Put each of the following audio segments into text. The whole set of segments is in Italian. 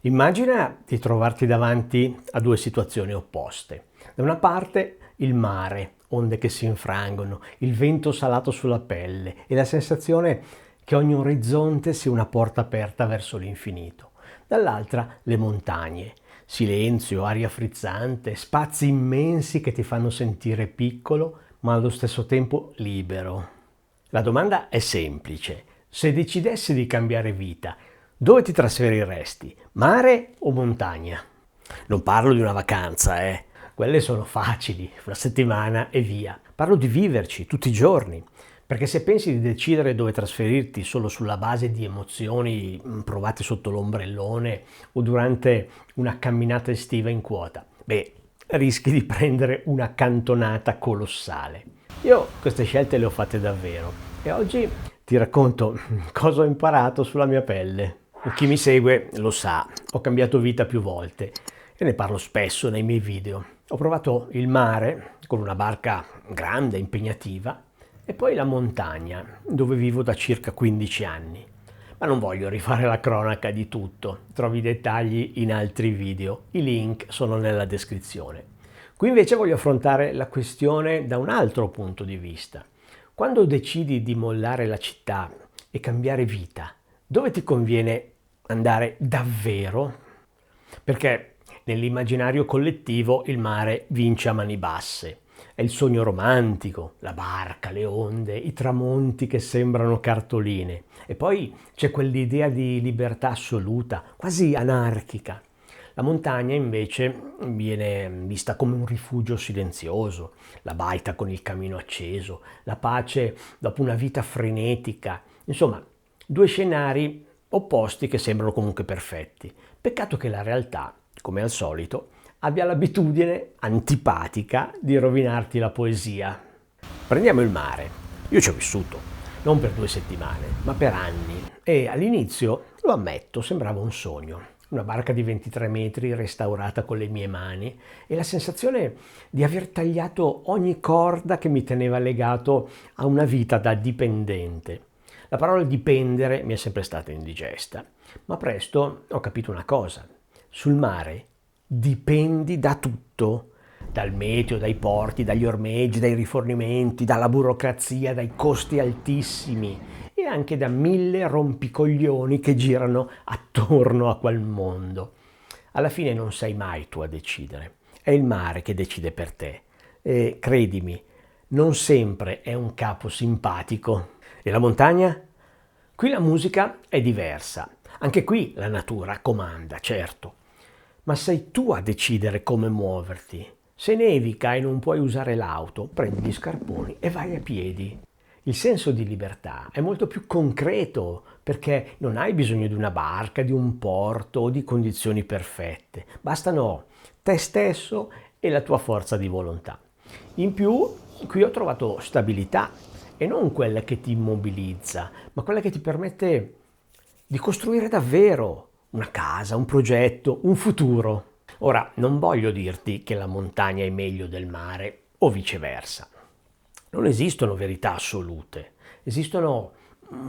Immagina di trovarti davanti a due situazioni opposte. Da una parte il mare, onde che si infrangono, il vento salato sulla pelle e la sensazione che ogni orizzonte sia una porta aperta verso l'infinito. Dall'altra le montagne, silenzio, aria frizzante, spazi immensi che ti fanno sentire piccolo ma allo stesso tempo libero. La domanda è semplice. Se decidessi di cambiare vita, dove ti trasferiresti? Mare o montagna? Non parlo di una vacanza, Quelle sono facili, una settimana e via. Parlo di viverci tutti i giorni. Perché se pensi di decidere dove trasferirti solo sulla base di emozioni provate sotto l'ombrellone o durante una camminata estiva in quota, rischi di prendere una cantonata colossale. Io queste scelte le ho fatte davvero e oggi ti racconto cosa ho imparato sulla mia pelle. Chi mi segue lo sa, ho cambiato vita più volte e ne parlo spesso nei miei video. Ho provato il mare con una barca grande, impegnativa, e poi la montagna, dove vivo da circa 15 anni. Ma non voglio rifare la cronaca di tutto, trovi i dettagli in altri video, i link sono nella descrizione. Qui invece voglio affrontare la questione da un altro punto di vista. Quando decidi di mollare la città e cambiare vita, dove ti conviene andare davvero? Perché nell'immaginario collettivo il mare vince a mani basse. È il sogno romantico, la barca, le onde, i tramonti che sembrano cartoline. E poi c'è quell'idea di libertà assoluta, quasi anarchica. La montagna invece viene vista come un rifugio silenzioso, la baita con il camino acceso, la pace dopo una vita frenetica. Insomma, due scenari opposti che sembrano comunque perfetti. Peccato che la realtà, come al solito, abbia l'abitudine antipatica di rovinarti la poesia. Prendiamo il mare. Io ci ho vissuto, non per 2 settimane, ma per anni. E all'inizio, lo ammetto, sembrava un sogno. Una barca di 23 metri restaurata con le mie mani e la sensazione di aver tagliato ogni corda che mi teneva legato a una vita da dipendente. La parola dipendere mi è sempre stata indigesta, ma presto ho capito una cosa. Sul mare dipendi da tutto, dal meteo, dai porti, dagli ormeggi, dai rifornimenti, dalla burocrazia, dai costi altissimi e anche da 1000 rompicoglioni che girano attorno a quel mondo. Alla fine non sei mai tu a decidere, è il mare che decide per te e credimi, non sempre è un capo simpatico. E la montagna? Qui la musica è diversa, anche qui la natura comanda, certo. Ma sei tu a decidere come muoverti. Se nevica e non puoi usare l'auto, prendi gli scarponi e vai a piedi. Il senso di libertà è molto più concreto perché non hai bisogno di una barca, di un porto o di condizioni perfette. Bastano te stesso e la tua forza di volontà. In più, qui ho trovato stabilità e non quella che ti immobilizza, ma quella che ti permette di costruire davvero una casa, un progetto, un futuro. Ora, non voglio dirti che la montagna è meglio del mare o viceversa. Non esistono verità assolute, esistono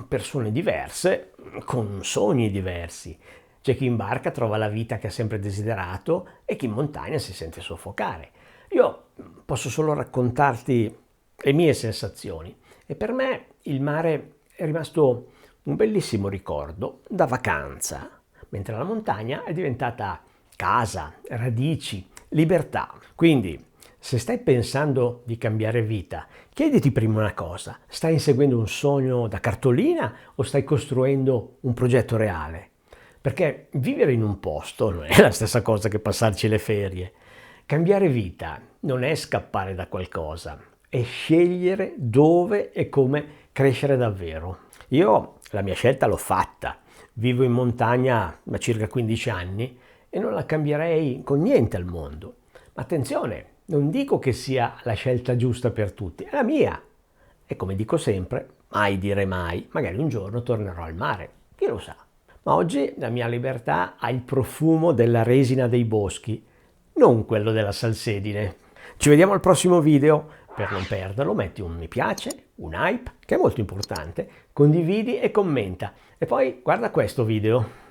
persone diverse con sogni diversi. C'è chi in barca trova la vita che ha sempre desiderato e chi in montagna si sente soffocare. Io posso solo raccontarti le mie sensazioni e per me il mare è rimasto un bellissimo ricordo da vacanza, mentre la montagna è diventata casa, radici, libertà. Quindi, se stai pensando di cambiare vita, chiediti prima una cosa: stai inseguendo un sogno da cartolina o stai costruendo un progetto reale? Perché vivere in un posto non è la stessa cosa che passarci le ferie. Cambiare vita non è scappare da qualcosa, è scegliere dove e come crescere davvero. Io la mia scelta l'ho fatta. Vivo in montagna da circa 15 anni e non la cambierei con niente al mondo. Ma attenzione, non dico che sia la scelta giusta per tutti, è la mia. E come dico sempre, mai dire mai, magari un giorno tornerò al mare, chi lo sa. Ma oggi la mia libertà ha il profumo della resina dei boschi, non quello della salsedine. Ci vediamo al prossimo video. Per non perderlo, metti un mi piace, un hype, che è molto importante, condividi e commenta. E poi guarda questo video.